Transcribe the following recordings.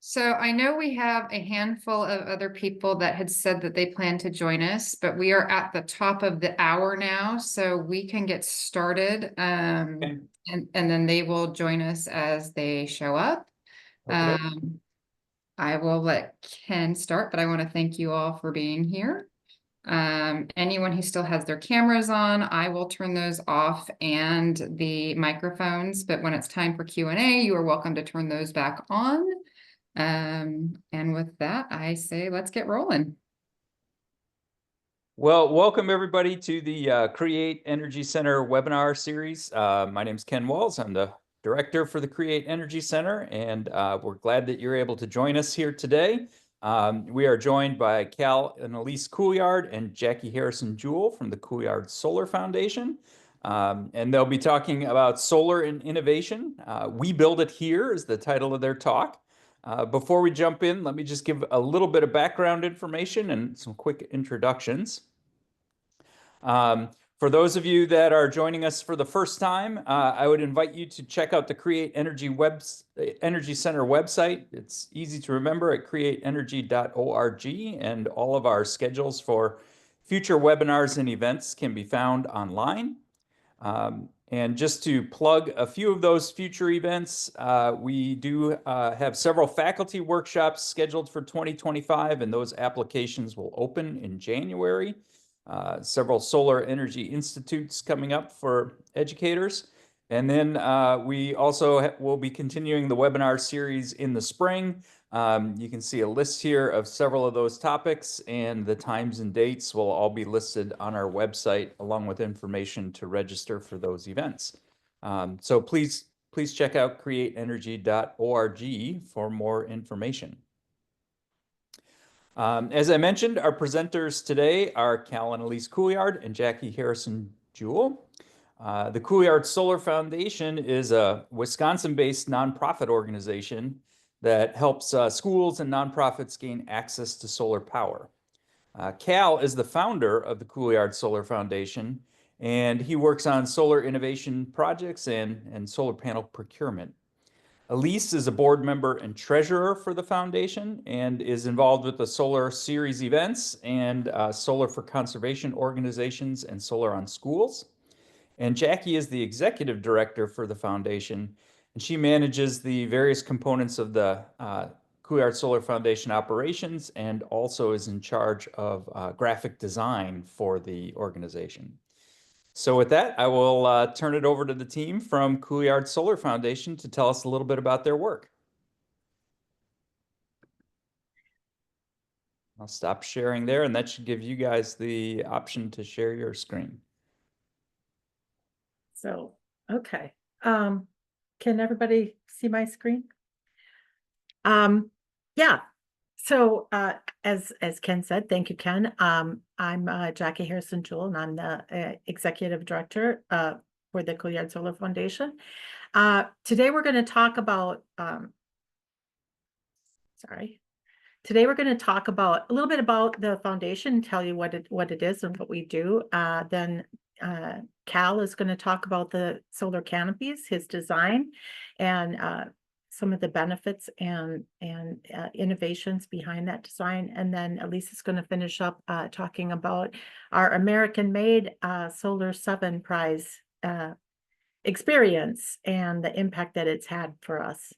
So I know we have a handful of other people that had said that they plan to join us, but we are at the top of the hour now, so we can get started. Okay. And then they will join us as they show up. Okay. I will let Ken start, but I want to thank you all for being here. Anyone who still has their cameras on, I will turn those off and the microphones, but when it's time for Q&A, you are welcome to turn those back on. And with that, I say, let's get rolling. Well, welcome everybody to the Create Energy Center webinar series. My name is Ken Walls. I'm the director for the Create Energy Center, and we're glad that you're able to join us here today. We are joined by Cal and Elise Couillard and Jackie Harrison Jewell from the Couillard Solar Foundation. And they'll be talking about solar and innovation. We Build It Here is the title of their talk. Before we jump in, let me just give a little bit of background information and some quick introductions. For those of you that are joining us for the first time, I would invite you to check out the Create Energy Center website. It's easy to remember at createenergy.org, and all of our schedules for future webinars and events can be found online. And just to plug a few of those future events, we do have several faculty workshops scheduled for 2025, and those applications will open in January. Several solar energy institutes coming up for educators. And then we also will be continuing the webinar series in the spring. You can see a list here of several of those topics, and the times and dates will all be listed on our website along with information to register for those events. So please check out createenergy.org for more information. As I mentioned, our presenters today are Cal and Elise Couillard and Jackie Harrison Jewell. The Couillard Solar Foundation is a Wisconsin-based nonprofit organization that helps schools and nonprofits gain access to solar power. Cal is the founder of the Couillard Solar Foundation, and he works on solar innovation projects and solar panel procurement. Elise is a board member and treasurer for the foundation and is involved with the Solar Series events and Solar for Conservation organizations and Solar on Schools. And Jackie is the executive director for the foundation, and she manages the various components of the Couillard Solar Foundation operations and also is in charge of graphic design for the organization. So with that, I will turn it over to the team from Couillard Solar Foundation to tell us a little bit about their work. I'll stop sharing there, and that should give you guys the option to share your screen. So, okay. Can everybody see my screen? Yeah. So, as Ken said, thank you, Ken. I'm Jackie Harrison Jewell, and I'm the executive director for the Couillard Solar Foundation. Today we're going to talk about, Today we're going to talk about a little bit about the foundation, tell you what it is and what we do. Then Cal is going to talk about the solar canopies, his design, and some of the benefits and innovations behind that design. And then Elise is going to finish up talking about our American-made Solar 7 Prize experience and the impact that it's had for us.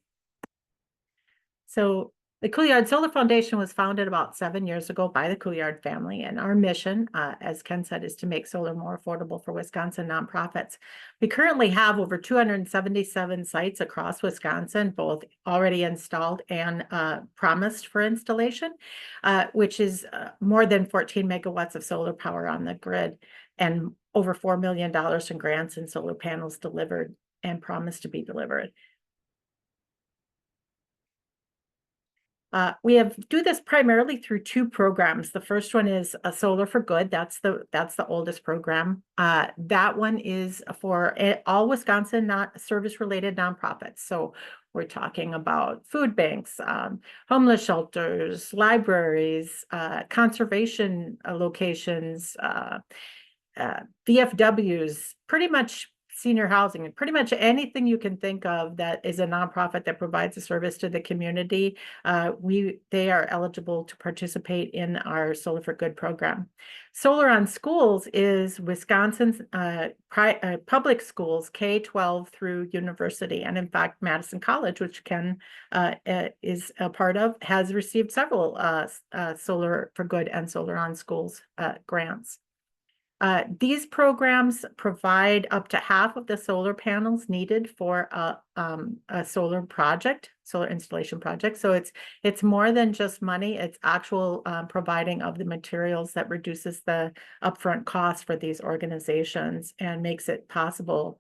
So the Couillard Solar Foundation was founded about 7 years ago by the Couillard family, and our mission, as Ken said, is to make solar more affordable for Wisconsin nonprofits. We currently have over 277 sites across Wisconsin, both already installed and promised for installation, which is more than 14 megawatts of solar power on the grid and over $4 million in grants and solar panels delivered and promised to be delivered. We do this primarily through two programs. The first one is a Solar for Good. That's the oldest program. That one is for all Wisconsin service-related nonprofits. So we're talking about food banks, homeless shelters, libraries, conservation locations, VFWs, pretty much senior housing, and pretty much anything you can think of that is a nonprofit that provides a service to the community. They are eligible to participate in our Solar for Good program. Solar on Schools is Wisconsin's public schools, K-12 through university. And in fact, Madison College, which Ken is a part of, has received several Solar for Good and Solar on Schools grants. These programs provide up to half of the solar panels needed for a solar project, solar installation project. So it's more than just money. It's actual providing of the materials that reduces the upfront cost for these organizations and makes it possible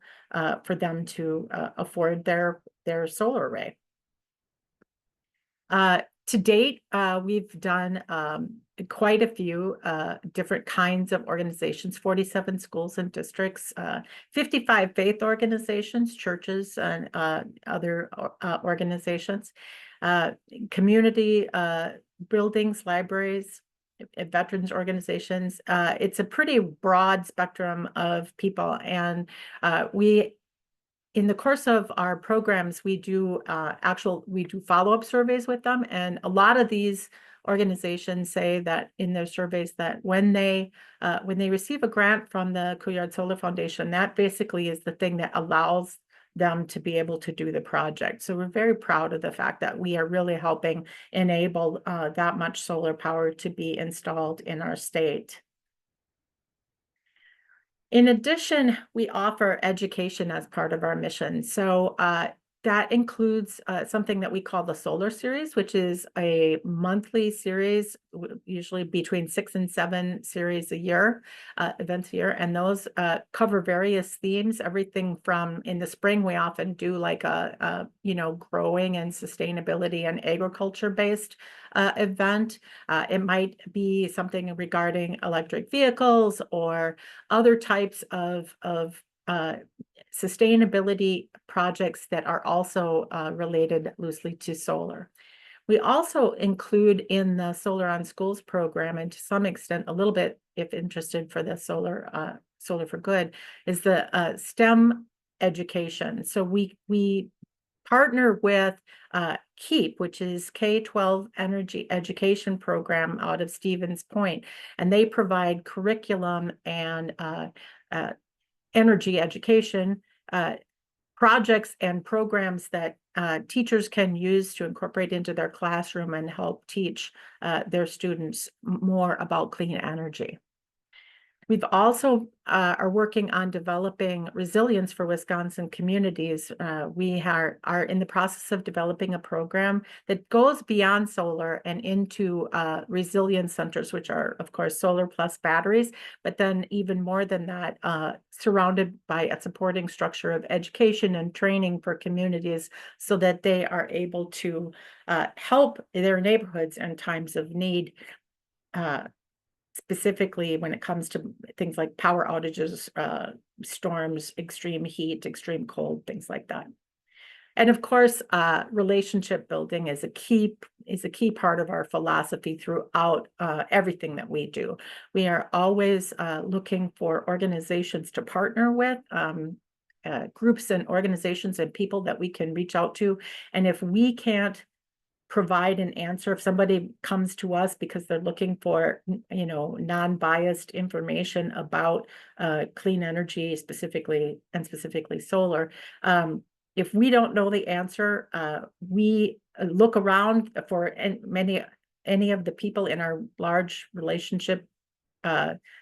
for them to afford their solar array. To date, we've done quite a few different kinds of organizations, 47 schools and districts, 55 faith organizations, churches, and other organizations, community buildings, libraries, veterans organizations. It's a pretty broad spectrum of people, and in the course of our programs, we do follow-up surveys with them, and a lot of these organizations say that in their surveys that when they receive a grant from the Couillard Solar Foundation, that basically is the thing that allows them to be able to do the project. So we're very proud of the fact that we are really helping enable that much solar power to be installed in our state. In addition, we offer education as part of our mission. So that includes something that we call the Solar Series, which is a monthly series, usually between 6 and 7 series a year, events a year. And those cover various themes, everything from, in the spring, we often do like a growing and sustainability and agriculture-based event. It might be something regarding electric vehicles or other types of sustainability projects that are also related loosely to solar. We also include in the Solar on Schools program, and to some extent a little bit, if interested, for the Solar for Good, is the STEM education. So we partner with KEEP, which is K-12 Energy Education Program out of Stevens Point, and they provide curriculum and energy education projects and programs that teachers can use to incorporate into their classroom and help teach their students more about clean energy. We've also are working on developing resilience for Wisconsin communities. We are in the process of developing a program that goes beyond solar and into resilience centers, which are, of course, solar plus batteries, but then even more than that, surrounded by a supporting structure of education and training for communities so that they are able to help their neighborhoods in times of need. Specifically when it comes to things like power outages, storms, extreme heat, extreme cold, things like that. And of course, relationship building is a key part of our philosophy throughout everything that we do. We are always looking for organizations to partner with, groups and organizations and people that we can reach out to. And if we can't provide an answer, if somebody comes to us because they're looking for, non-biased information about clean energy specifically solar, if we don't know the answer, we look around for any of the people in our large relationship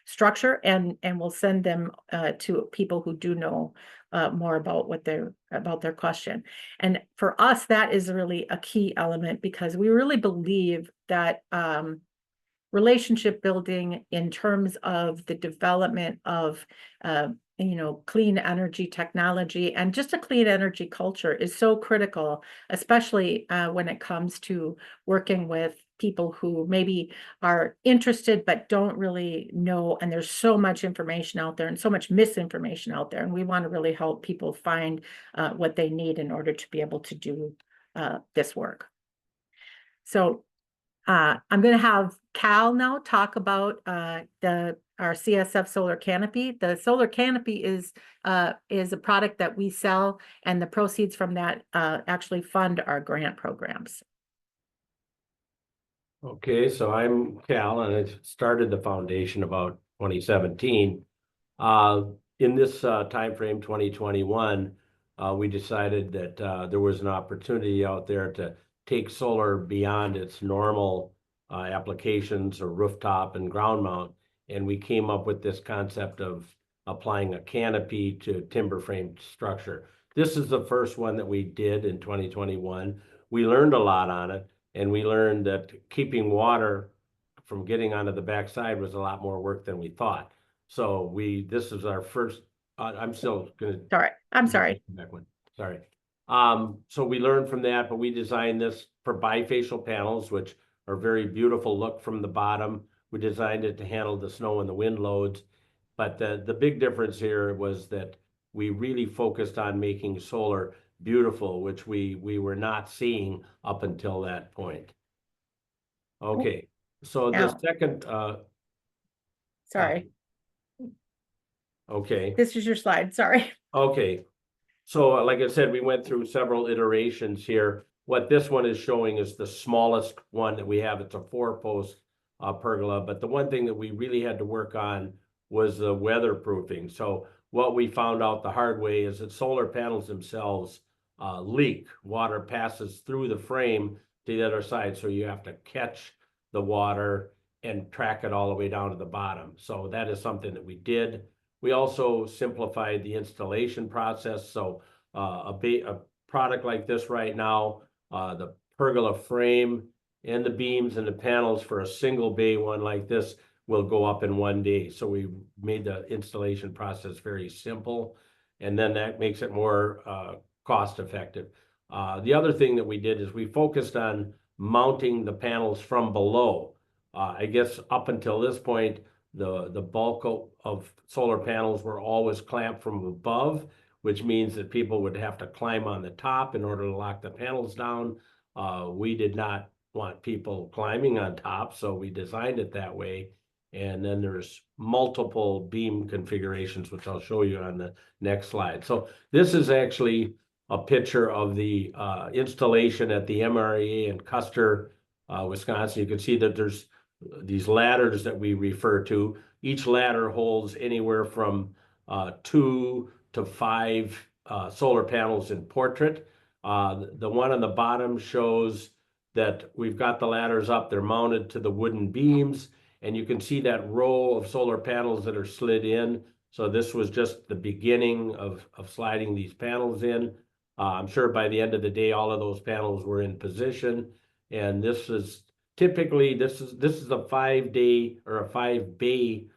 structure, and we'll send them to people who do know more about their question. And for us, that is really a key element, because we really believe that relationship building in terms of the development of clean energy technology and just a clean energy culture is so critical, especially when it comes to working with people who maybe are interested but don't really know, and there's so much information out there and so much misinformation out there, and we want to really help people find what they need in order to be able to do this work. So I'm going to have Cal now talk about our our CSF solar canopy. The solar canopy is a product that we sell, and the proceeds from that actually fund our grant programs. Okay, so I'm Cal, and I started the foundation about 2017. In this time frame, 2021, we decided that there was an opportunity out there to take solar beyond its normal applications or rooftop and ground mount, and we came up with this concept of applying a canopy to timber frame structure. This is the first one that we did in 2021. We learned a lot on it. And we learned that keeping water from getting onto the backside was a lot more work than we thought. So this is our first, I'm still gonna. Sorry, I'm sorry. Sorry. So we learned from that, but we designed this for bifacial panels, which are very beautiful look from the bottom. We designed it to handle the snow and the wind loads. But the big difference here was that we really focused on making solar beautiful, which we were not seeing up until that point. Okay, so the second Sorry. Okay. This is your slide, sorry. Okay, so like I said, we went through several iterations here. What this one is showing is the smallest one that we have. It's a 4-post pergola, but the one thing that we really had to work on was the weatherproofing. So what we found out the hard way is that solar panels themselves leak. Water passes through the frame to the other side, so you have to catch the water and track it all the way down to the bottom. So that is something that we did. We also simplified the installation process. So a product like this right now, the pergola frame and the beams and the panels for a single bay one like this will go up in 1 day. So we made the installation process very simple, and then that makes it more cost effective. The other thing that we did is we focused on mounting the panels from below. I guess up until this point, the bulk of solar panels were always clamped from above, which means that people would have to climb on the top in order to lock the panels down. We did not want people climbing on top, so we designed it that way. And then there's multiple beam configurations, which I'll show you on the next slide. So this is actually a picture of the installation at the MREA in Custer, Wisconsin. You can see that there's these ladders that we refer to. Each ladder holds anywhere from 2 to 5 solar panels in portrait. The one on the bottom shows that we've got the ladders up. They're mounted to the wooden beams, and you can see that row of solar panels that are slid in. So this was just the beginning of sliding these panels in. I'm sure by the end of the day, all of those panels were in position. And this is typically, this is a 5-day or a 5-bay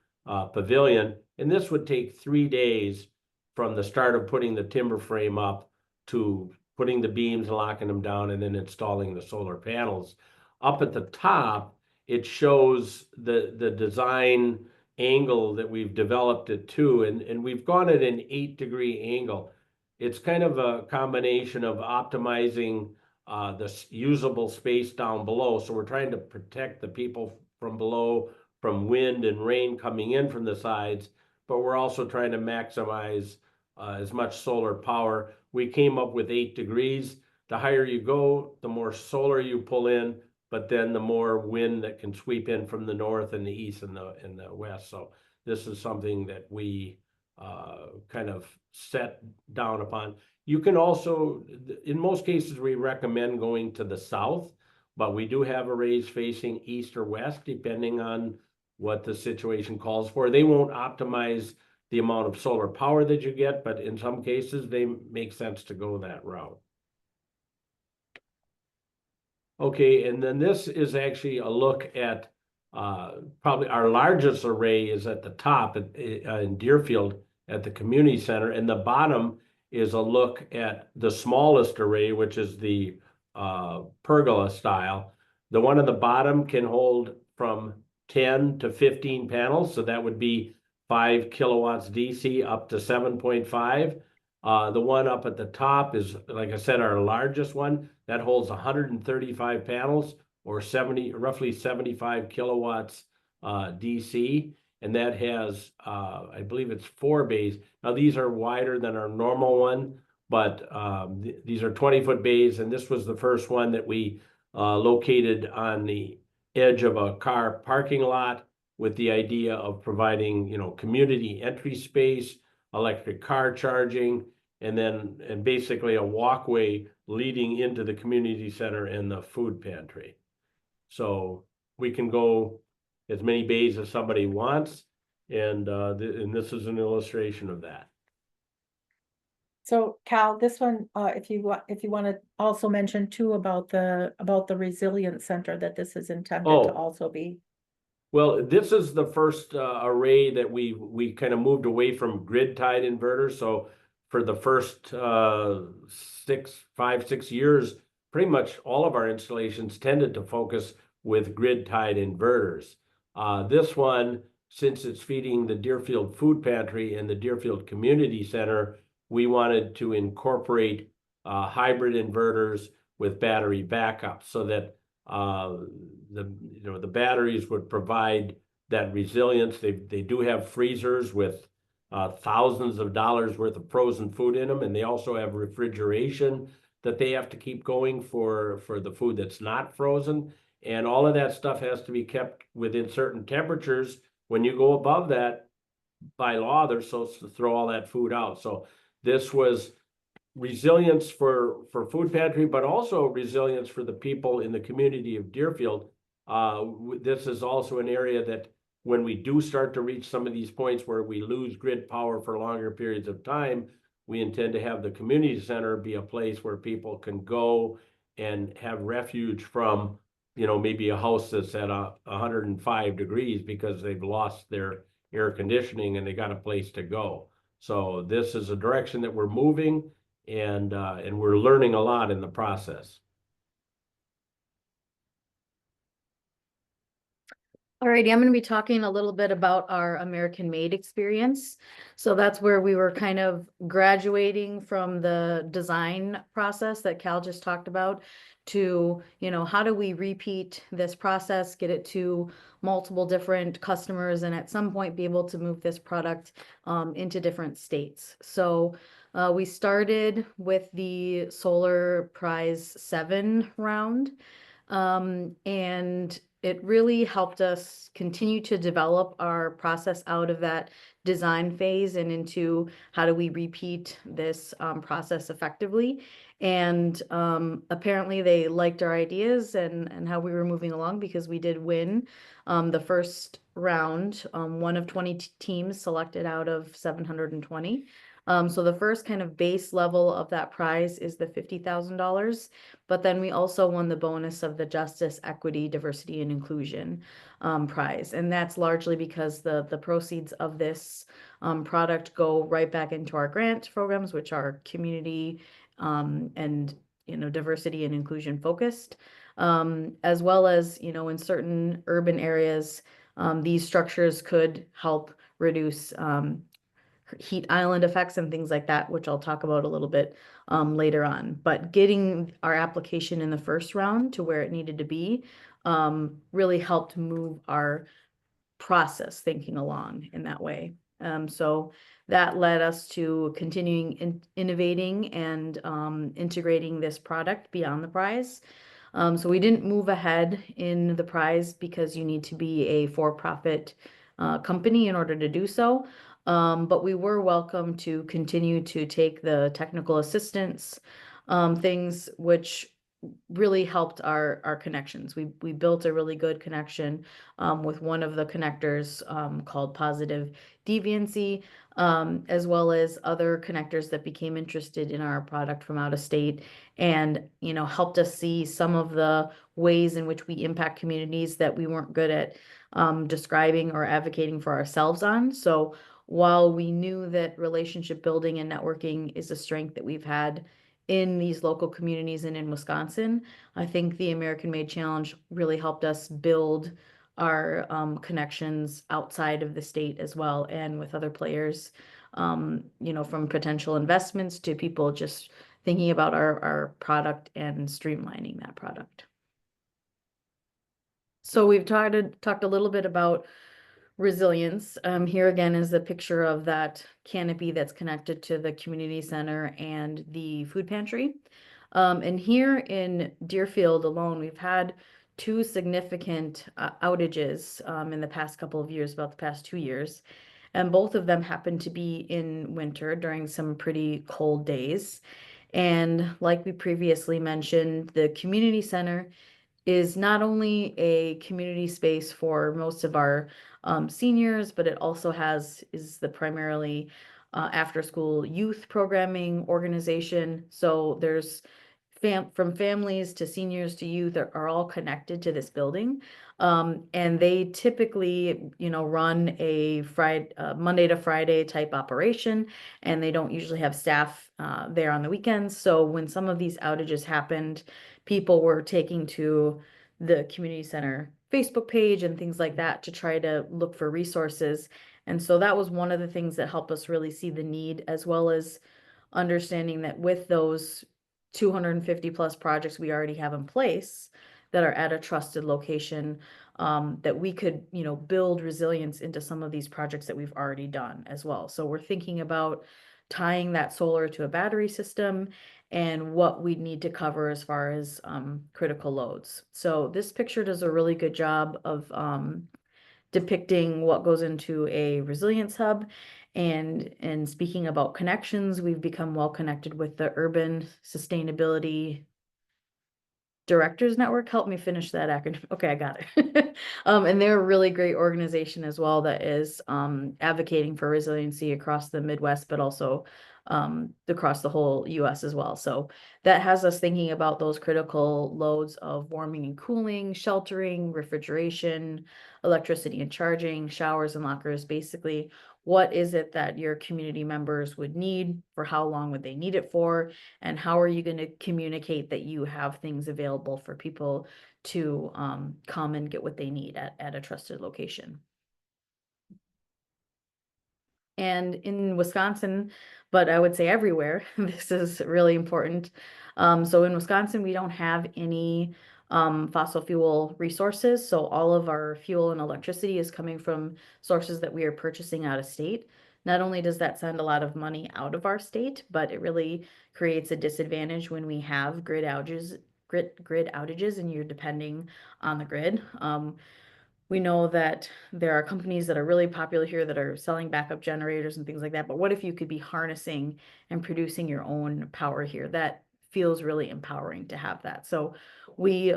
pavilion. And this would take 3 days from the start of putting the timber frame up to putting the beams and locking them down and then installing the solar panels. Up at the top, it shows the design angle that we've developed it to, and we've gone at an 8-degree angle. It's kind of a combination of optimizing the usable space down below. So we're trying to protect the people from below from wind and rain coming in from the sides, but we're also trying to maximize as much solar power. We came up with 8 degrees. The higher you go, the more solar you pull in, but then the more wind that can sweep in from the north and the east and the west. So this is something that we kind of set down upon. You can also, in most cases, we recommend going to the south, but we do have arrays facing east or west, depending on what the situation calls for. They won't optimize the amount of solar power that you get, but in some cases, they make sense to go that route. Okay, and then this is actually a look at probably our largest array is at the top in Deerfield at the community center, and the bottom is a look at the smallest array, which is the pergola style. The one on the bottom can hold from 10 to 15 panels, so that would be 5 kilowatts DC up to 7.5. The one up at the top is, like I said, our largest one. That holds 135 panels or roughly 75 kilowatts DC. and that has, I believe it's 4 bays. Now, these are wider than our normal one, but these are 20-foot bays, and this was the first one that we located on the edge of a car parking lot with the idea of providing, community entry space, electric car charging, and basically a walkway leading into the community center and the food pantry. So we can go as many bays as somebody wants, and this is an illustration of that. So Cal, this one, if you want to also mention too about the resilience center that this is intended to also be. Well, this is the first array that we kind of moved away from grid tied inverters. So for the first 5-6 years, pretty much all of our installations tended to focus with grid tied inverters. This one, since it's feeding the Deerfield Food Pantry and the Deerfield Community Center, we wanted to incorporate hybrid inverters with battery backup so that the batteries would provide that resilience. They do have freezers with thousands of dollars worth of frozen food in them, and they also have refrigeration that they have to keep going for the food that's not frozen. And all of that stuff has to be kept within certain temperatures. When you go above that, by law, they're supposed to throw all that food out. So this was resilience for food pantry, but also resilience for the people in the community of Deerfield. This is also an area that when we do start to reach some of these points where we lose grid power for longer periods of time, we intend to have the community center be a place where people can go and have refuge from, maybe a house that's at 105 degrees because they've lost their air conditioning and they got a place to go. So this is a direction that we're moving, and we're learning a lot in the process. Alrighty, I'm going to be talking a little bit about our American Made experience. So that's where we were kind of graduating from the design process that Cal just talked about to, how do we repeat this process, get it to multiple different customers, and at some point be able to move this product into different states. So we started with the Solar Prize 7 round, and it really helped us continue to develop our process out of that design phase and into how do we repeat this process effectively. And apparently they liked our ideas and how we were moving along, because we did win the first round, one of 20 teams selected out of 720. So the first kind of base level of that prize is the $50,000, but then we also won the bonus of the Justice, Equity, Diversity, and Inclusion prize. And that's largely because the proceeds of this product go right back into our grant programs, which are community and diversity and inclusion focused, as well as, in certain urban areas, these structures could help reduce heat island effects and things like that, which I'll talk about a little bit later on. But getting our application in the first round to where it needed to be really helped move our process thinking along in that way. So that led us to continuing innovating and integrating this product beyond the prize. So we didn't move ahead in the prize because you need to be a for-profit company in order to do so. But we were welcome to continue to take the technical assistance things, which really helped our connections. We built a really good connection with one of the connectors called Positive Deviancy, as well as other connectors that became interested in our product from out of state, and helped us see some of the ways in which we impact communities that we weren't good at describing or advocating for ourselves on. So while we knew that relationship building and networking is a strength that we've had in these local communities and in Wisconsin, I think the American Made Challenge really helped us build our connections outside of the state as well, and with other players, from potential investments to people just thinking about our product and streamlining that product. So we've talked a little bit about resilience. Here again is a picture of that canopy that's connected to the community center and the food pantry. And here in Deerfield alone, we've had two significant outages in the past couple of years, about the past 2 years. And both of them happened to be in winter during some pretty cold days. And like we previously mentioned, the community center is not only a community space for most of our seniors, but it also is the primarily after school youth programming organization. So there's from families to seniors to youth are all connected to this building. And they typically, run a Monday to Friday type operation, and they don't usually have staff there on the weekends. So when some of these outages happened, people were taking to the community center Facebook page and things like that to try to look for resources. And so that was one of the things that helped us really see the need, as well as understanding that with those 250 plus projects we already have in place that are at a trusted location, that we could, build resilience into some of these projects that we've already done as well. So we're thinking about tying that solar to a battery system and what we need to cover as far as critical loads. So this picture does a really good job of depicting what goes into a resilience hub. And speaking about connections, we've become well connected with the Urban Sustainability Directors Network. Help me finish that acronym. Okay, I got it. And they're a really great organization as well that is advocating for resiliency across the Midwest, but also across the whole US as well. So that has us thinking about those critical loads of warming and cooling, sheltering, refrigeration, electricity and charging, showers and lockers. Basically, what is it that your community members would need, for how long would they need it for, and how are you going to communicate that you have things available for people to come and get what they need at a trusted location. And in Wisconsin, but I would say everywhere, this is really important. So in Wisconsin, we don't have any fossil fuel resources. So all of our fuel and electricity is coming from sources that we are purchasing out of state. Not only does that send a lot of money out of our state, but it really creates a disadvantage when we have grid outages and you're depending on the grid. We know that there are companies that are really popular here that are selling backup generators and things like that. But what if you could be harnessing and producing your own power here? That feels really empowering to have that. So we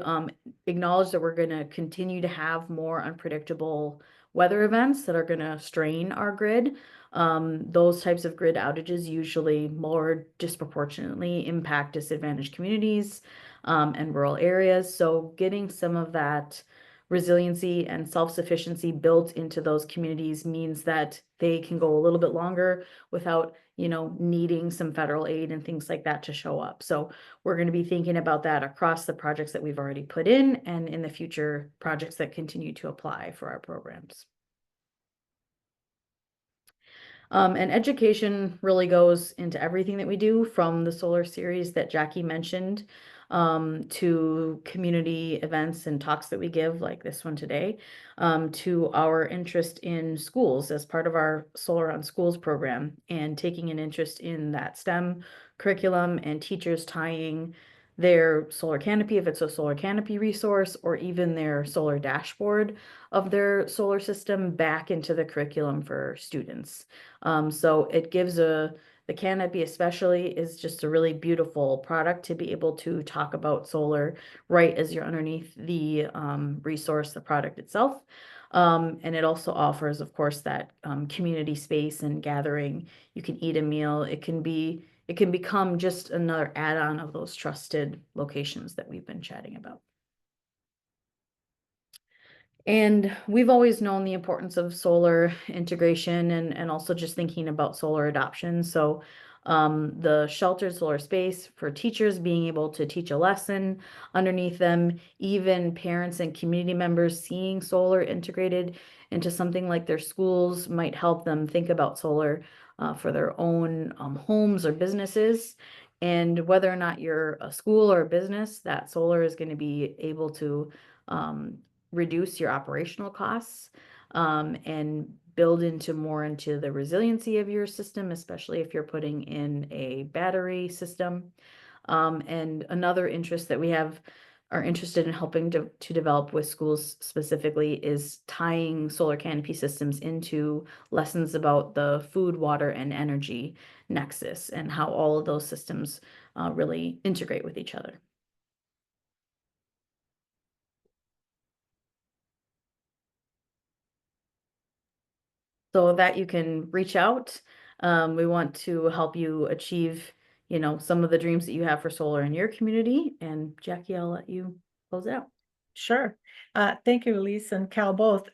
acknowledge that we're going to continue to have more unpredictable weather events that are going to strain our grid. Those types of grid outages usually more disproportionately impact disadvantaged communities and rural areas. So getting some of that resiliency and self-sufficiency built into those communities means that they can go a little bit longer without, needing some federal aid and things like that to show up. So we're going to be thinking about that across the projects that we've already put in and in the future projects that continue to apply for our programs. And education really goes into everything that we do, from the solar series that Jackie mentioned to community events and talks that we give, like this one today, to our interest in schools as part of our Solar on Schools program, and taking an interest in that STEM curriculum and teachers tying their solar canopy, if it's a solar canopy resource, or even their solar dashboard of their solar system, back into the curriculum for students. So it gives the canopy especially is just a really beautiful product to be able to talk about solar right as you're underneath the resource, the product itself. And it also offers, of course, that community space and gathering. You can eat a meal. It can become just another add-on of those trusted locations that we've been chatting about. And we've always known the importance of solar integration and also just thinking about solar adoption. So the sheltered solar space for teachers being able to teach a lesson underneath them, even parents and community members seeing solar integrated into something like their schools might help them think about solar for their own homes or businesses. And whether or not you're a school or a business, that solar is going to be able to reduce your operational costs. and build more into the resiliency of your system, especially if you're putting in a battery system. And another interest that we are interested in helping to develop with schools specifically is tying solar canopy systems into lessons about the food, water, and energy nexus and how all of those systems really integrate with each other. So that you can reach out. We want to help you achieve, some of the dreams that you have for solar in your community. And Jackie, I'll let you close it out. Sure. Thank you, Elise and Cal, both.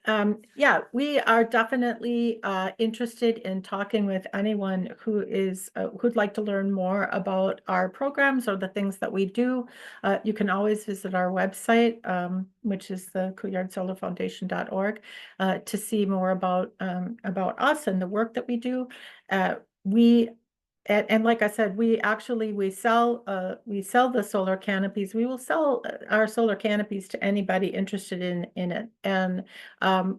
Yeah, we are definitely interested in talking with anyone who is who'd like to learn more about our programs or the things that we do. You can always visit our website, which is the couillardsolarfoundation.org, to see more about us and the work that we do. And like I said, we sell the solar canopies. We will sell our solar canopies to anybody interested in it. And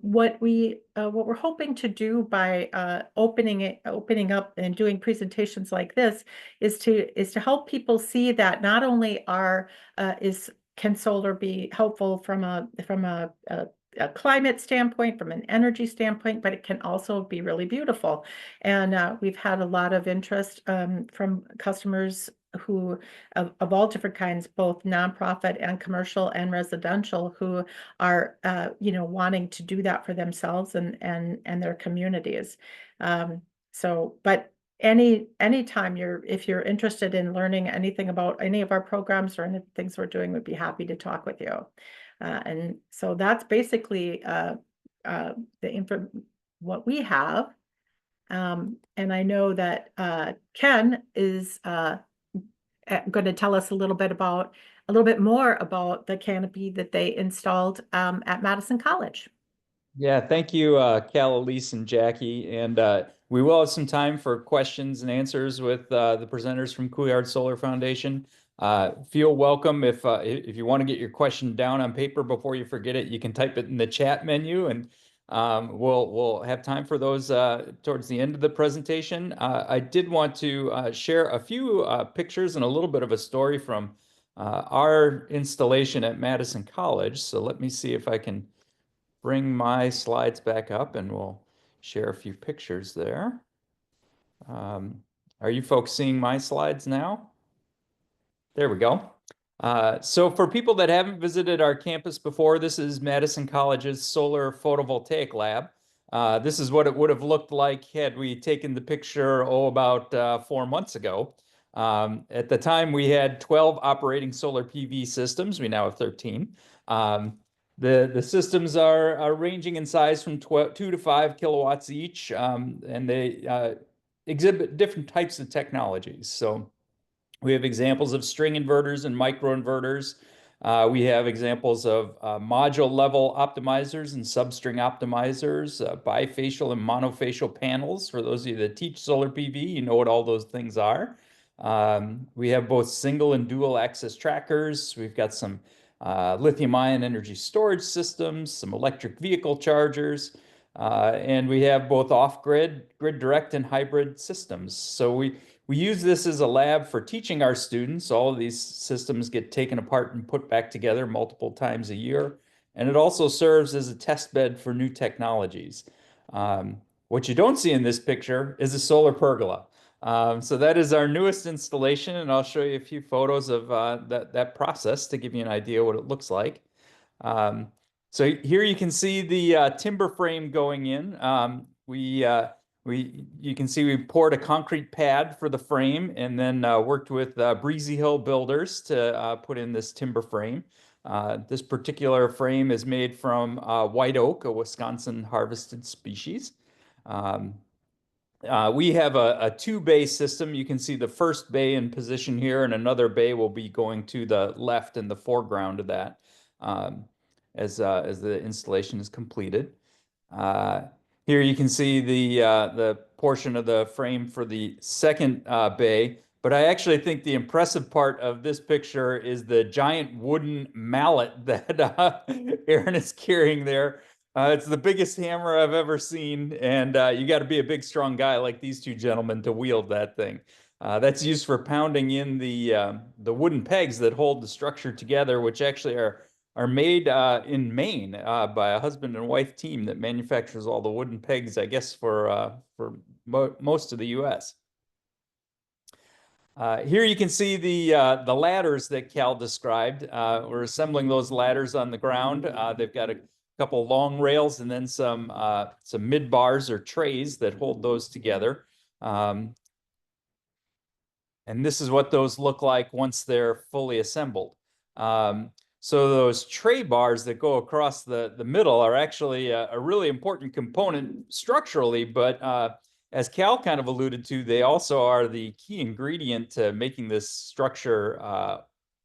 what we're hoping to do by opening up and doing presentations like this is to help people see that not only can solar be helpful from a climate standpoint, from an energy standpoint, but it can also be really beautiful. And we've had a lot of interest from customers who of all different kinds, both nonprofit and commercial and residential, who are wanting to do that for themselves and their communities. But anytime if you're interested in learning anything about any of our programs or any things we're doing, we'd be happy to talk with you. And so that's basically what we have. And I know that Ken is going to tell us a little bit more about the canopy that they installed at Madison College. Yeah, thank you, Cal, Elise, and Jackie. And we will have some time for questions and answers with the presenters from Couillard Solar Foundation. Feel welcome if you want to get your question down on paper before you forget it, you can type it in the chat menu, and we'll have time for those towards the end of the presentation. I did want to share a few pictures and a little bit of a story from our installation at Madison College. So let me see if I can bring my slides back up and we'll share a few pictures there. Are you folks seeing my slides now? There we go. So for people that haven't visited our campus before, this is Madison College's solar photovoltaic lab. This is what it would have looked like had we taken the picture, about 4 months ago. At the time, we had 12 operating solar PV systems. We now have 13. The systems are ranging in size from 2 to 5 kilowatts each, and they exhibit different types of technologies. So we have examples of string inverters and microinverters. We have examples of module level optimizers and substring optimizers, bifacial and monofacial panels. For those of you that teach solar PV, you know what all those things are. We have both single and dual access trackers. We've got some lithium-ion energy storage systems, some electric vehicle chargers, and we have both off-grid, grid direct, and hybrid systems. So we use this as a lab for teaching our students. All of these systems get taken apart and put back together multiple times a year. And it also serves as a test bed for new technologies. What you don't see in this picture is a solar pergola. So that is our newest installation, and I'll show you a few photos of that process to give you an idea what it looks like. So here you can see the timber frame going in. You can see we poured a concrete pad for the frame and then worked with Breezy Hill Builders to put in this timber frame. This particular frame is made from white oak, a Wisconsin harvested species. We have a 2-bay system. You can see the first bay in position here, and another bay will be going to the left in the foreground of that as the installation is completed. Here you can see the portion of the frame for the second bay, but I actually think the impressive part of this picture is the giant wooden mallet that Aaron is carrying there. It's the biggest hammer I've ever seen, and you got to be a big, strong guy like these two gentlemen to wield that thing. That's used for pounding in the wooden pegs that hold the structure together, which actually are made in Maine by a husband and wife team that manufactures all the wooden pegs, I guess, for most of the U.S. Here you can see the ladders that Cal described. We're assembling those ladders on the ground. They've got a couple long rails and then some mid bars or trays that hold those together. And this is what those look like once they're fully assembled. So those tray bars that go across the middle are actually a really important component structurally, but as Cal kind of alluded to, they also are the key ingredient to making this structure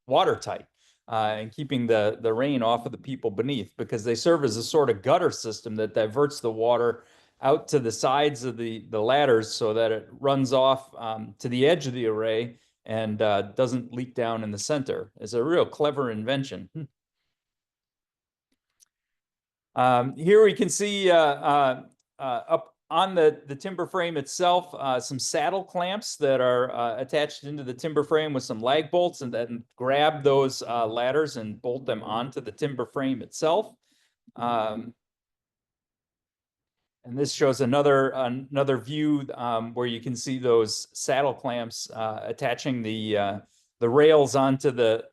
watertight and keeping the rain off of the people beneath, because they serve as a sort of gutter system that diverts the water out to the sides of the ladders so that it runs off to the edge of the array and doesn't leak down in the center. It's a real clever invention. Here we can see up on the timber frame itself, some saddle clamps that are attached into the timber frame with some lag bolts, and then grab those ladders and bolt them onto the timber frame itself. And this shows another view where you can see those saddle clamps attaching the rails onto the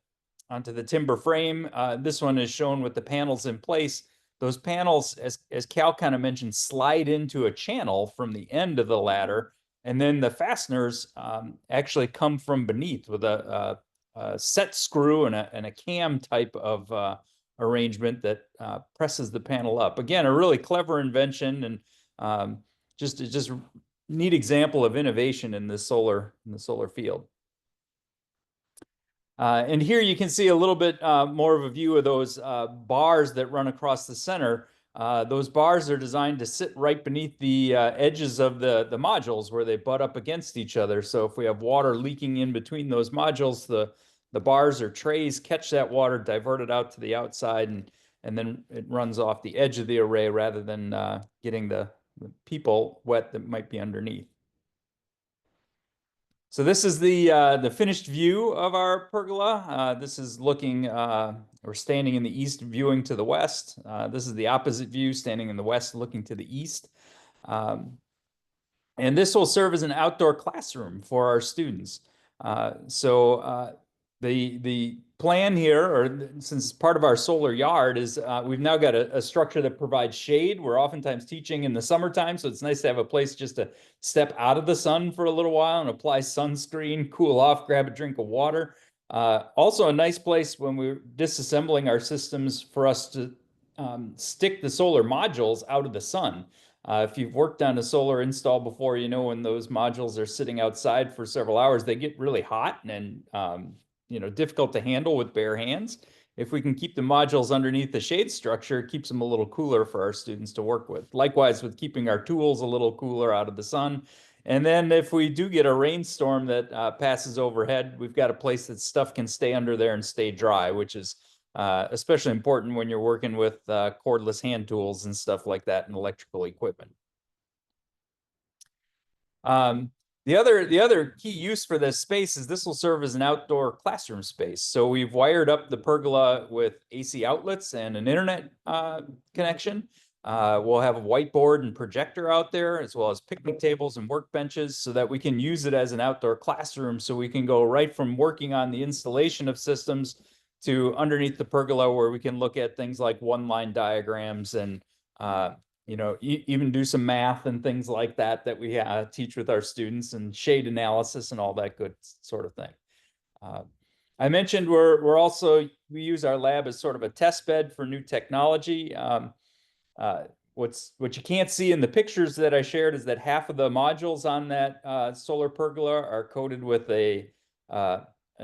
timber frame. This one is shown with the panels in place. Those panels, as Cal kind of mentioned, slide into a channel from the end of the ladder, and then the fasteners actually come from beneath with a set screw and a cam type of arrangement that presses the panel up. Again, a really clever invention, and just a neat example of innovation in the solar field. And here you can see a little bit more of a view of those bars that run across the center. Those bars are designed to sit right beneath the edges of the modules where they butt up against each other. So if we have water leaking in between those modules, the bars or trays catch that water, divert it out to the outside, and then it runs off the edge of the array rather than getting the people wet that might be underneath. So this is the finished view of our pergola. This is looking, we're standing in the east, viewing to the west. This is the opposite view, standing in the west, looking to the east. And this will serve as an outdoor classroom for our students. The plan here, or since part of our solar yard, is we've now got a structure that provides shade. We're oftentimes teaching in the summertime, so it's nice to have a place just to step out of the sun for a little while and apply sunscreen, cool off, grab a drink of water. Also a nice place when we're disassembling our systems for us to stick the solar modules out of the sun. If you've worked on a solar install before, you know when those modules are sitting outside for several hours, they get really hot and difficult to handle with bare hands. If we can keep the modules underneath the shade structure, it keeps them a little cooler for our students to work with. Likewise with keeping our tools a little cooler out of the sun. And then if we do get a rainstorm that passes overhead, we've got a place that stuff can stay under there and stay dry, which is especially important when you're working with cordless hand tools and stuff like that and electrical equipment. The other key use for this space is this will serve as an outdoor classroom space. So we've wired up the pergola with AC outlets and an internet connection. We'll have a whiteboard and projector out there, as well as picnic tables and workbenches, so that we can use it as an outdoor classroom. So we can go right from working on the installation of systems to underneath the pergola, where we can look at things like one-line diagrams and even do some math and things like that we teach with our students, and shade analysis and all that good sort of thing. I mentioned we use our lab as sort of a test bed for new technology. What you can't see in the pictures that I shared is that half of the modules on that solar pergola are coated with a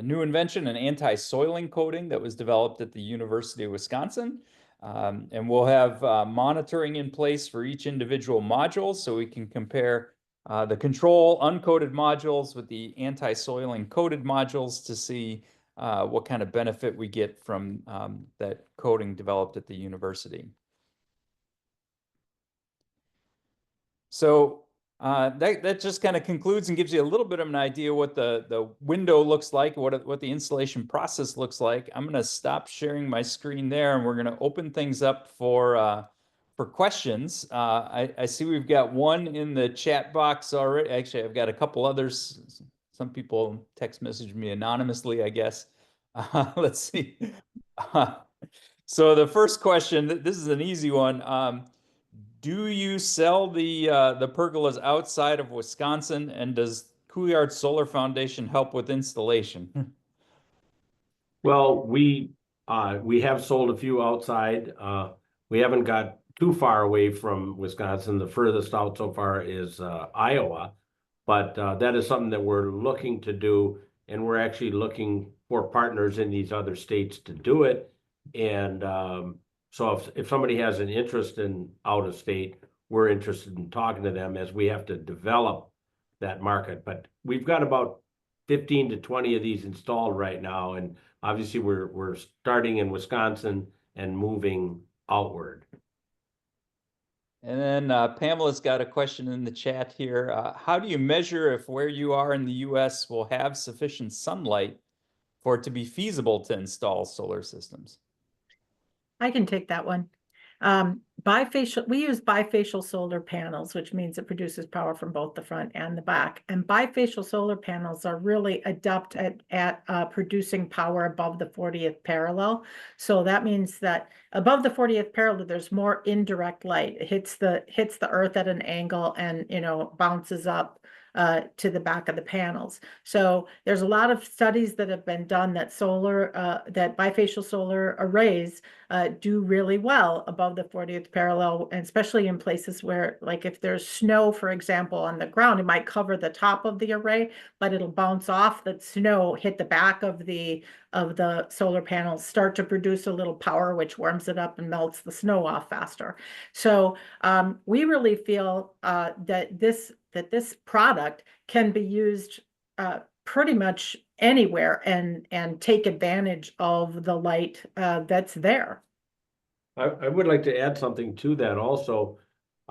new invention, an anti-soiling coating that was developed at the University of Wisconsin. And we'll have monitoring in place for each individual module, so we can compare the control uncoated modules with the anti-soiling coated modules to see what kind of benefit we get from that coating developed at the university. So that just kind of concludes and gives you a little bit of an idea what the window looks like, what the installation process looks like. I'm going to stop sharing my screen there, and we're going to open things up for questions. I see we've got one in the chat box already. Actually, I've got a couple others. Some people text message me anonymously, I guess. Let's see. So the first question, this is an easy one. Do you sell the pergolas outside of Wisconsin, and does Couillard Solar Foundation help with installation? Well, we have sold a few outside. We haven't got too far away from Wisconsin. The furthest out so far is Iowa, but that is something that we're looking to do, and we're actually looking for partners in these other states to do it. And so if somebody has an interest in out of state, we're interested in talking to them, as we have to develop that market. But we've got about 15 to 20 of these installed right now, and obviously we're starting in Wisconsin and moving outward. And then Pamela's got a question in the chat here. How do you measure if where you are in the US will have sufficient sunlight for it to be feasible to install solar systems? I can take that one. Bifacial, we use bifacial solar panels, which means it produces power from both the front and the back. And bifacial solar panels are really adept at producing power above the 40th parallel. So that means that above the 40th parallel, there's more indirect light. It hits the earth at an angle and, you know, bounces up to the back of the panels. So there's a lot of studies that have been done that that bifacial solar arrays do really well above the 40th parallel, and especially in places where, like if there's snow, for example, on the ground, it might cover the top of the array, but it'll bounce off that snow, hit the back of the solar panels, start to produce a little power, which warms it up and melts the snow off faster. So we really feel that this product can be used pretty much anywhere and take advantage of the light that's there. I would like to add something to that also.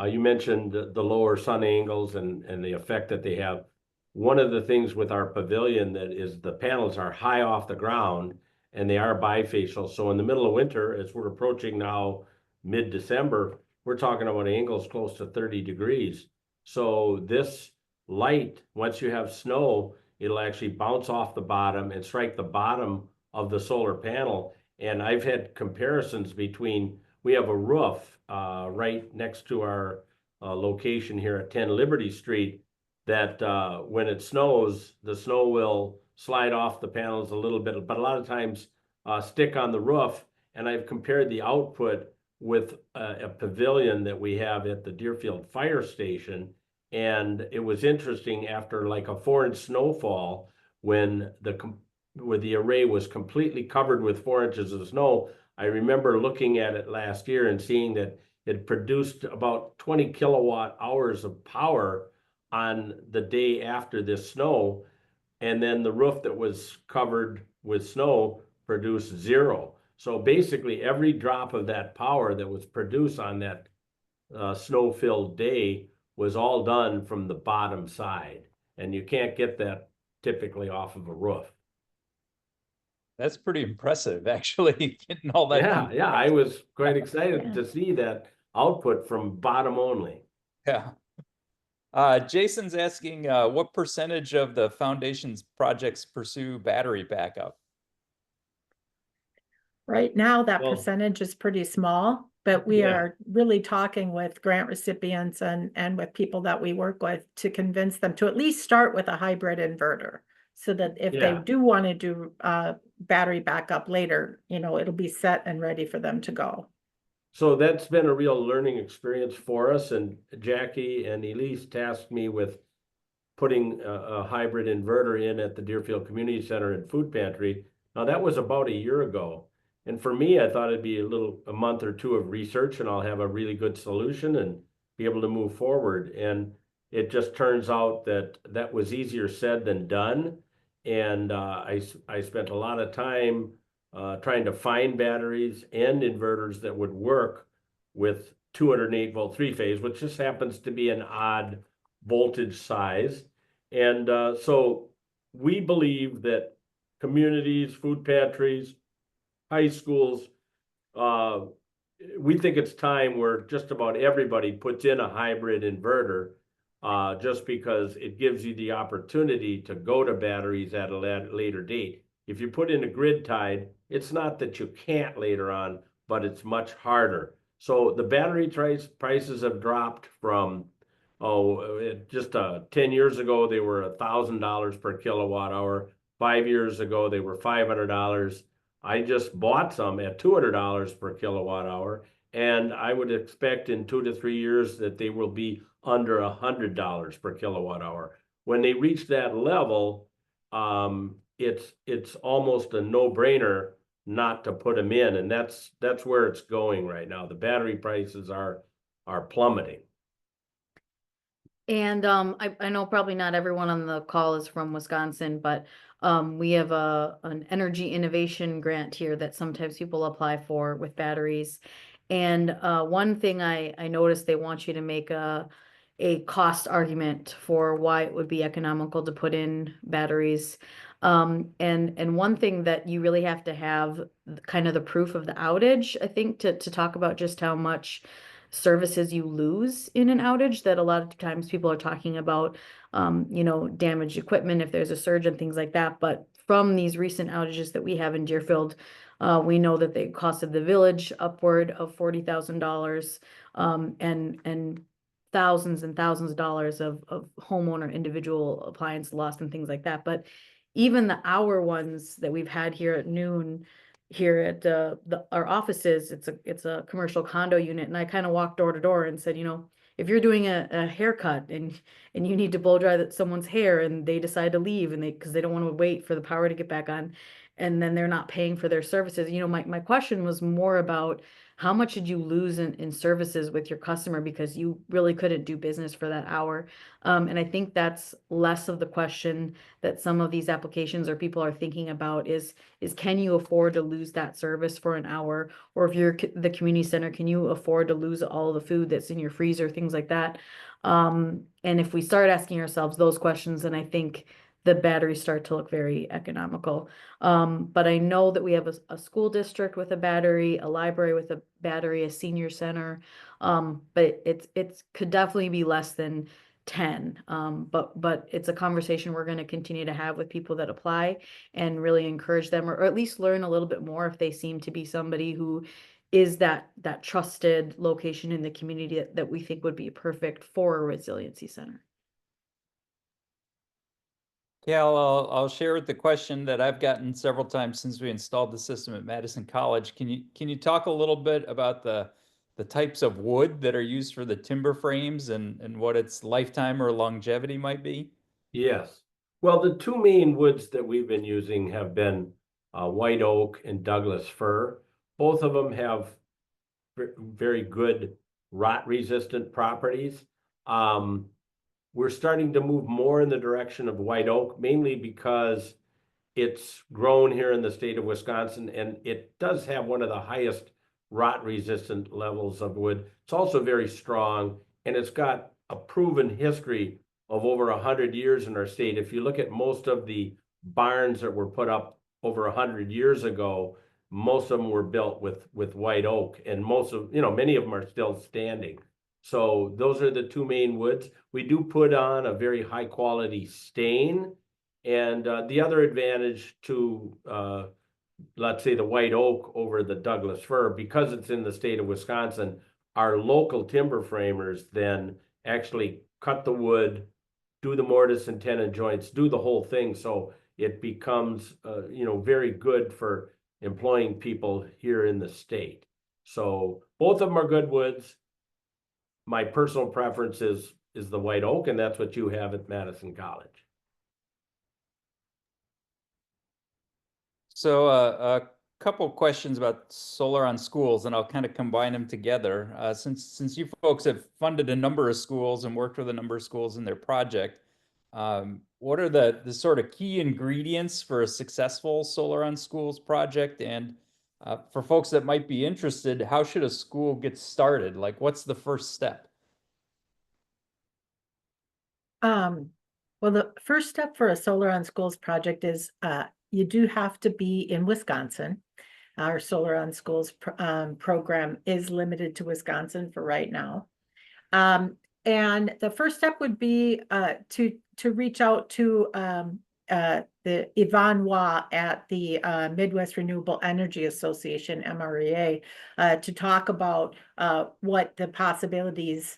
You mentioned the lower sun angles and the effect that they have. One of the things with our pavilion that is the panels are high off the ground, and they are bifacial. So in the middle of winter, as we're approaching now mid-December, we're talking about angles close to 30 degrees. So this light, once you have snow, it'll actually bounce off the bottom and strike the bottom of the solar panel. And I've had comparisons between, we have a roof right next to our location here at 10 Liberty Street, that when it snows, the snow will slide off the panels a little bit, but a lot of times stick on the roof. And I've compared the output with a pavilion that we have at the Deerfield Fire Station. And it was interesting, after like a 4-inch snowfall, when the array was completely covered with 4 inches of snow. I remember looking at it last year and seeing that it produced about 20 kilowatt hours of power on the day after this snow. And then the roof that was covered with snow produced 0. So basically every drop of that power that was produced on that snow-filled day was all done from the bottom side. And you can't get that typically off of a roof. That's pretty impressive, actually, getting all that. Yeah, I was quite excited to see that output from bottom only. Yeah. Jason's asking, what percentage of the foundation's projects pursue battery backup? Right now, that Well, percentage is pretty small, but we are really talking with grant recipients and with people that we work with to convince them to at least start with a hybrid inverter, so that if they do want to do battery backup later, you know, it'll be set and ready for them to go. So that's been a real learning experience for us, and Jackie and Elise tasked me with putting a hybrid inverter in at the Deerfield Community Center and Food Pantry. Now that was about a year ago. And for me, I thought it'd be a month or two of research and I'll have a really good solution and be able to move forward. And it just turns out that that was easier said than done. And I spent a lot of time trying to find batteries and inverters that would work with 208-volt three-phase, which just happens to be an odd voltage size. And so we believe that communities, food pantries, high schools, we think it's time where just about everybody puts in a hybrid inverter, just because it gives you the opportunity to go to batteries at a later date. If you put in a grid tied, it's not that you can't later on, but it's much harder. So the battery prices have dropped from, just 10 years ago, they were $1,000 per kilowatt hour. 5 years ago, they were $500. I just bought some at $200 per kilowatt hour, and I would expect in 2 to 3 years that they will be under $100 per kilowatt hour. When they reach that level, it's almost a no-brainer not to put them in, and that's where it's going right now. The battery prices are plummeting. And I know probably not everyone on the call is from Wisconsin, but we have an energy innovation grant here that sometimes people apply for with batteries. And one thing I noticed, they want you to make a cost argument for why it would be economical to put in batteries. And one thing that you really have to have kind of the proof of the outage, I think, to talk about just how much services you lose in an outage, that a lot of times people are talking about, damaged equipment if there's a surge and things like that. But from these recent outages that we have in Deerfield, we know that they costed the village upward of $40,000, and thousands and thousands of dollars of homeowner individual appliance lost and things like that. But even the hour ones that we've had here at noon, here at our offices, it's a commercial condo unit, and I kind of walked door to door and said, if you're doing a haircut and you need to blow dry someone's hair and they decide to leave and because they don't want to wait for the power to get back on, and then they're not paying for their services, my question was more about how much did you lose in services with your customer because you really couldn't do business for that hour. And I think that's less of the question that some of these applications or people are thinking about is can you afford to lose that service for an hour? Or if you're the community center, can you afford to lose all the food that's in your freezer, things like that? And if we start asking ourselves those questions, then I think the batteries start to look very economical. But I know that we have a school district with a battery, a library with a battery, a senior center. But it's could definitely be less than 10. But it's a conversation we're going to continue to have with people that apply and really encourage them, or at least learn a little bit more if they seem to be somebody who is that trusted location in the community that we think would be perfect for a resiliency center. Yeah, I'll share the question that I've gotten several times since we installed the system at Madison College. Can you talk a little bit about the types of wood that are used for the timber frames and what its lifetime or longevity might be? Yes. Well, the two main woods that we've been using have been white oak and Douglas fir. Both of them have very good rot-resistant properties. We're starting to move more in the direction of white oak, mainly because it's grown here in the state of Wisconsin, and it does have one of the highest rot-resistant levels of wood. It's also very strong, and it's got a proven history of over 100 years in our state. If you look at most of the barns that were put up over 100 years ago, most of them were built with white oak, and many of them are still standing. So those are the two main woods. We do put on a very high quality stain. And the other advantage to, let's say, the white oak over the Douglas fir, because it's in the state of Wisconsin, our local timber framers then actually cut the wood, do the mortise and tenon joints, do the whole thing. So it becomes, very good for employing people here in the state. So both of them are good woods. My personal preference is the white oak, and that's what you have at Madison College. So a couple of questions about solar on schools, and I'll kind of combine them together. Since you folks have funded a number of schools and worked with a number of schools in their project, what are the sort of key ingredients for a successful solar on schools project? And For folks that might be interested, how should a school get started? Like, what's the first step? Well, the first step for a Solar on Schools project is you do have to be in Wisconsin. Our Solar on Schools program is limited to Wisconsin for right now. And the first step would be to reach out to the Yvonne Waugh at the Midwest Renewable Energy Association, MREA, to talk about what the possibilities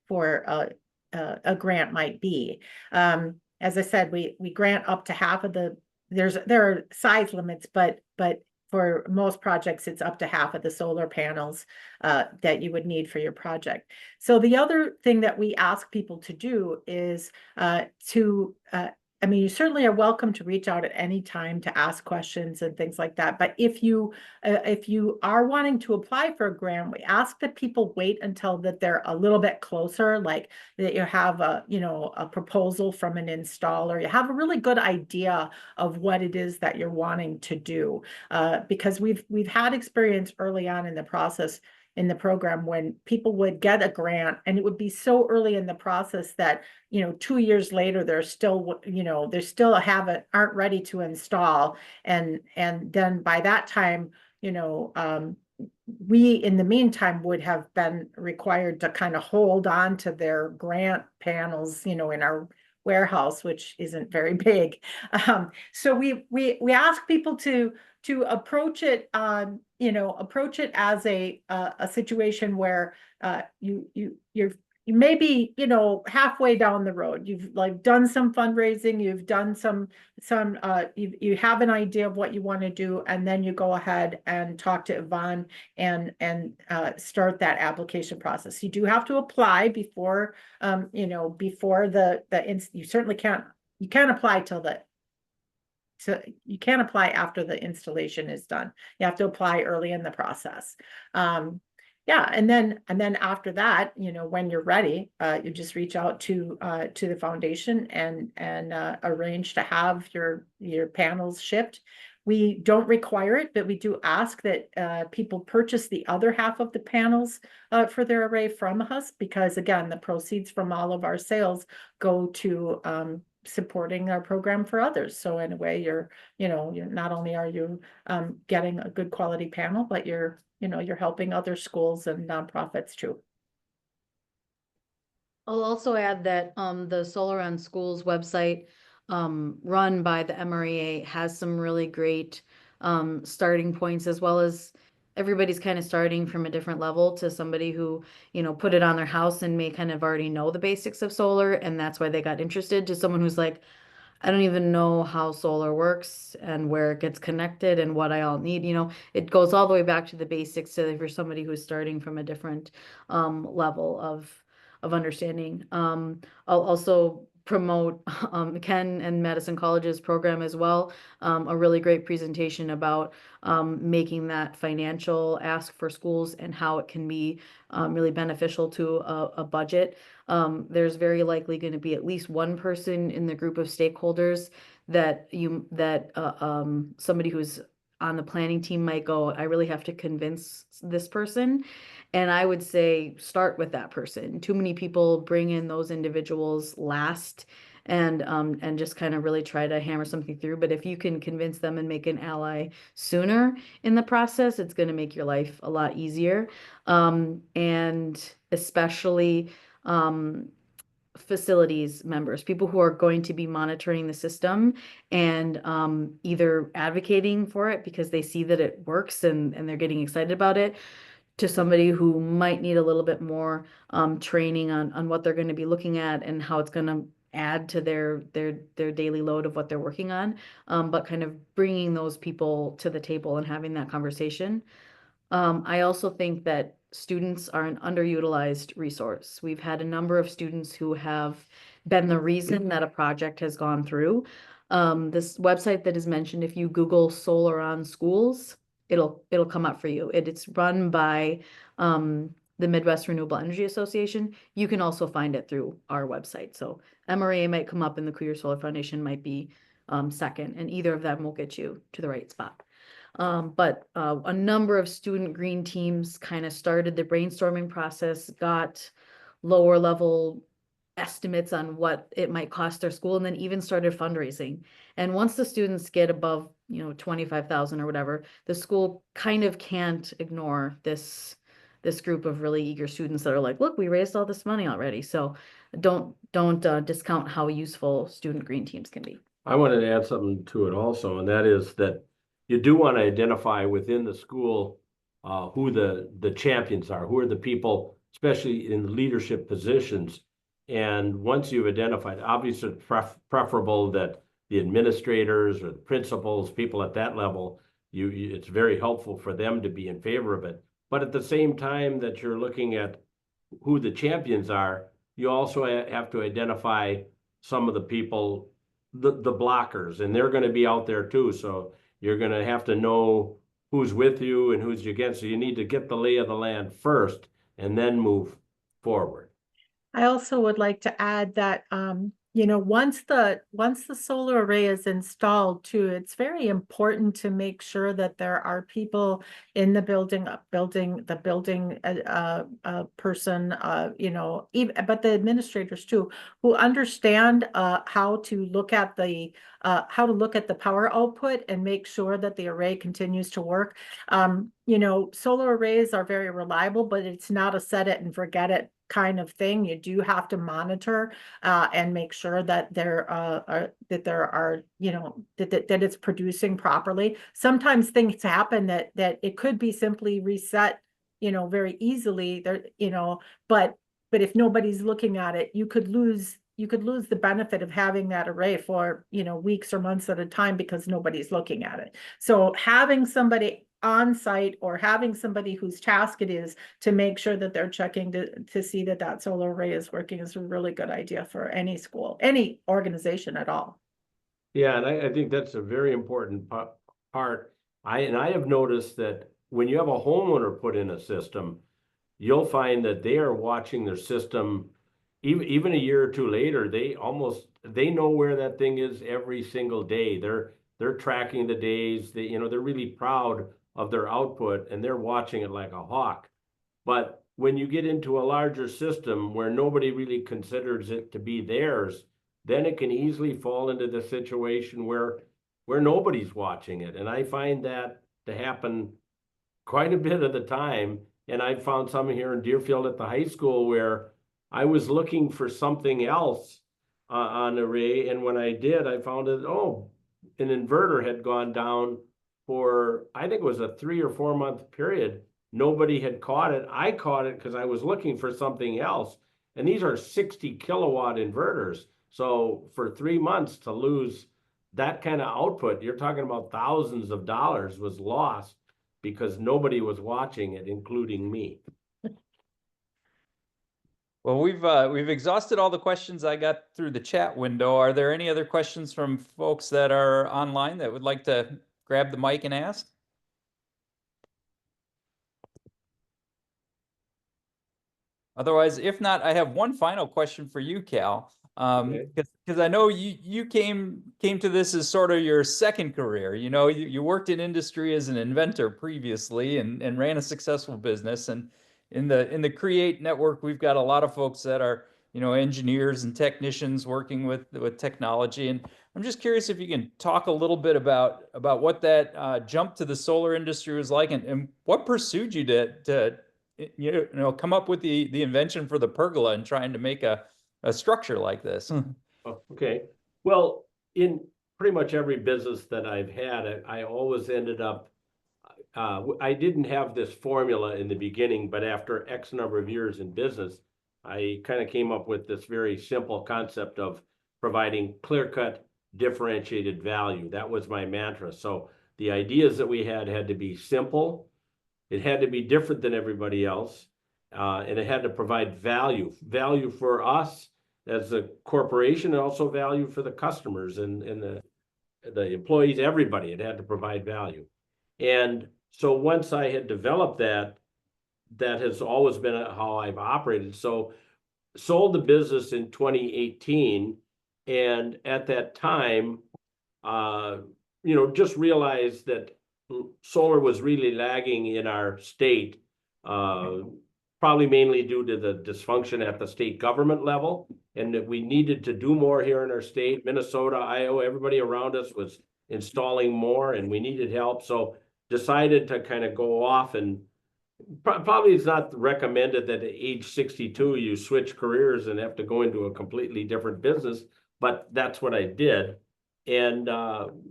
for a grant might be. As I said, we grant up to half of the, there are size limits, but for most projects, it's up to half of the solar panels that you would need for your project. So the other thing that we ask people to do is I mean, you certainly are welcome to reach out at any time to ask questions and things like that. But if you are wanting to apply for a grant, we ask that people wait until that they're a little bit closer, like that you have a proposal from an installer, you have a really good idea of what it is that you're wanting to do, because we've had experience early on in the process in the program when people would get a grant and it would be so early in the process that 2 years later they're still aren't ready to install, and then by that time we in the meantime would have been required to kind of hold on to their grant panels in our warehouse, which isn't very big. So we ask people to approach it as a situation where you're maybe halfway down the road. You've like done some fundraising, you've done some you have an idea of what you want to do, and then you go ahead and talk to Yvonne and start that application process. You do have to apply before before you certainly can't apply you can't apply after the installation is done. You have to apply early in the process. Yeah, and then after that, when you're ready, you just reach out to the foundation and arrange to have your panels shipped. We don't require it, but we do ask that people purchase the other half of the panels for their array from us, because again, the proceeds from all of our sales go to supporting our program for others. So in a way, you're not only are you getting a good quality panel, but you're helping other schools and nonprofits too. I'll also add that the Solar on Schools website run by the MREA has some really great starting points, as well as everybody's kind of starting from a different level to somebody who, put it on their house and may kind of already know the basics of solar, and that's why they got interested, to someone who's like, I don't even know how solar works and where it gets connected and what I all need. It goes all the way back to the basics, so for somebody who's starting from a different level of understanding. I'll also promote Ken and Madison College's program as well. A really great presentation about making that financial ask for schools and how it can be really beneficial to a budget. There's very likely going to be at least one person in the group of stakeholders that somebody who's on the planning team might go, I really have to convince this person. And I would say start with that person. Too many people bring in those individuals last and just kind of really try to hammer something through. But if you can convince them and make an ally sooner in the process, it's going to make your life a lot easier. And especially facilities members, people who are going to be monitoring the system and either advocating for it because they see that it works and they're getting excited about it, to somebody who might need a little bit more training on what they're going to be looking at and how it's going to add to their daily load of what they're working on, but kind of bringing those people to the table and having that conversation. I also think that students are an underutilized resource. We've had a number of students who have been the reason that a project has gone through. This website that is mentioned, if you Google Solar on Schools, it'll come up for you. It's run by the Midwest Renewable Energy Association. You can also find it through our website. So MRA might come up and the Couillard Solar Foundation might be second, and either of them will get you to the right spot. But a number of student green teams kind of started the brainstorming process, got lower level estimates on what it might cost their school, and then even started fundraising. And once the students get above, 25,000 or whatever, the school kind of can't ignore this group of really eager students that are like, look, we raised all this money already. So don't discount how useful student green teams can be. I wanted to add something to it also, and that is that you do want to identify within the school who the champions are, who are the people, especially in leadership positions. And once you've identified, obviously it's preferable that the administrators or the principals, people at that level, it's very helpful for them to be in favor of it. But at the same time that you're looking at who the champions are, you also have to identify some of the people, the blockers, and they're going to be out there too. So you're going to have to know who's with you and who's against. So you need to get the lay of the land first and then move forward. I also would like to add that, once the solar array is installed too, it's very important to make sure that there are people in the building person, but the administrators too, who understand how to look at the power output and make sure that the array continues to work. Solar arrays are very reliable, but it's not a set it and forget it kind of thing. You do have to monitor and make sure that that it's producing properly. Sometimes things happen that it could be simply reset, very easily there, but if nobody's looking at it, you could lose the benefit of having that array for, weeks or months at a time because nobody's looking at it. So having somebody on site or having somebody whose task it is to make sure that they're checking to see that solar array is working is a really good idea for any school, any organization at all. Yeah, and I think that's a very important part. I have noticed that when you have a homeowner put in a system, you'll find that they are watching their system even a year or two later. They know where that thing is every single day. They're tracking the days. They're really proud of their output and they're watching it like a hawk. But when you get into a larger system where nobody really considers it to be theirs, then it can easily fall into the situation where nobody's watching it. And I find that to happen quite a bit of the time. And I found some here in Deerfield at the high school where I was looking for something else on array. And when I did, I found that, an inverter had gone down for, I think it was a 3 or 4 month period. Nobody had caught it. I caught it because I was looking for something else. And these are 60 kilowatt inverters. So for 3 months to lose that kind of output, you're talking about thousands of dollars was lost because nobody was watching it, including me. Well, we've exhausted all the questions I got through the chat window. Are there any other questions from folks that are online that would like to grab the mic and ask? Otherwise, if not, I have one final question for you, Cal. Because I know you came to this as sort of your second career. You worked in industry as an inventor previously and ran a successful business. And in the Create network, we've got a lot of folks that are engineers and technicians working with technology. And I'm just curious if you can talk a little bit about what that jump to the solar industry was like, and what pursued you to come up with the invention for the pergola and trying to make a structure like this. Okay. Well, in pretty much every business that I've had, I always ended up, I didn't have this formula in the beginning, but after X number of years in business, I kind of came up with this very simple concept of providing clear-cut, differentiated value. That was my mantra. So the ideas that we had to be simple. It had to be different than everybody else. And it had to provide value for us as a corporation, and also value for the customers and the employees, everybody. It had to provide value. And so once I had developed that has always been how I've operated. So sold the business in 2018. And at that time, just realized that solar was really lagging in our state, probably mainly due to the dysfunction at the state government level, and that we needed to do more here in our state. Minnesota, Iowa, everybody around us was installing more, and we needed help. So decided to kind of go off, and probably it's not recommended that at age 62 you switch careers and have to go into a completely different business, but that's what I did. And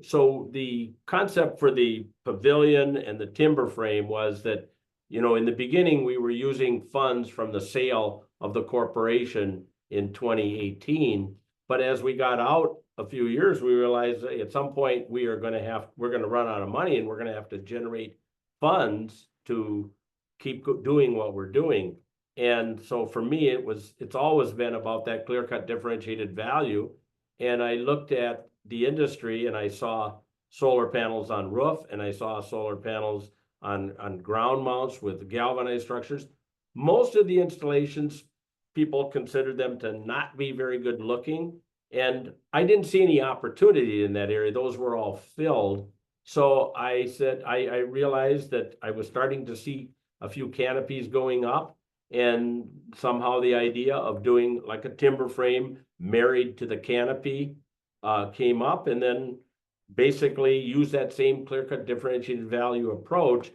so the concept for the pavilion and the timber frame was that, you know, in the beginning, we were using funds from the sale of the corporation in 2018. But as we got out a few years, we realized that at some point we're going to run out of money, and we're going to have to generate funds to keep doing what we're doing. And so for me, it's always been about that clear-cut differentiated value. And I looked at the industry, and I saw solar panels on roof, and I saw solar panels on ground mounts with galvanized structures. Most of the installations, people considered them to not be very good looking, and I didn't see any opportunity in that area. Those were all filled. So I said, I realized that I was starting to see a few canopies going up, and somehow the idea of doing like a timber frame married to the canopy came up, and then basically use that same clear-cut differentiated value approach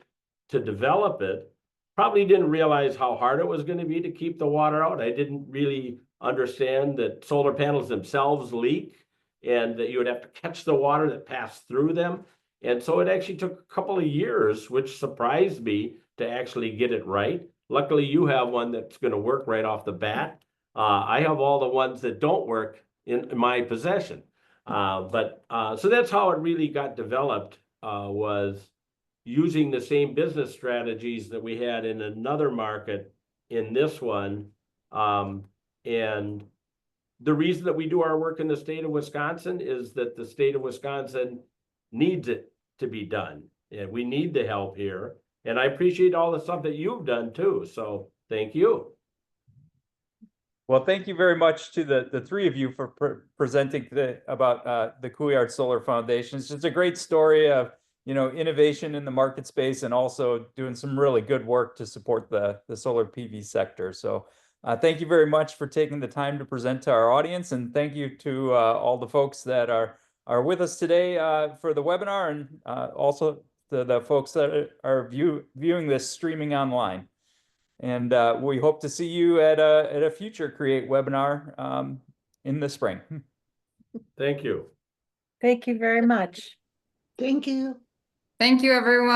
to develop it. Probably didn't realize how hard it was going to be to keep the water out. I didn't really understand that solar panels themselves leak, and that you would have to catch the water that passed through them. And so it actually took a couple of years, which surprised me, to actually get it right. Luckily, you have one that's going to work right off the bat. I have all the ones that don't work in my possession. So that's how it really got developed, was using the same business strategies that we had in another market in this one. And the reason that we do our work in the state of Wisconsin is that the state of Wisconsin needs it to be done. And we need the help here. And I appreciate all the stuff that you've done too. So thank you. Well, thank you very much to the three of you for presenting about the Couillard Solar Foundation. It's just a great story of, you know, innovation in the market space, and also doing some really good work to support the solar PV sector. So thank you very much for taking the time to present to our audience, and thank you to all the folks that are with us today for the webinar, and also the folks that are viewing this streaming online. And we hope to see you at a future Create webinar in the spring. Thank you. Thank you very much. Thank you. Thank you, everyone.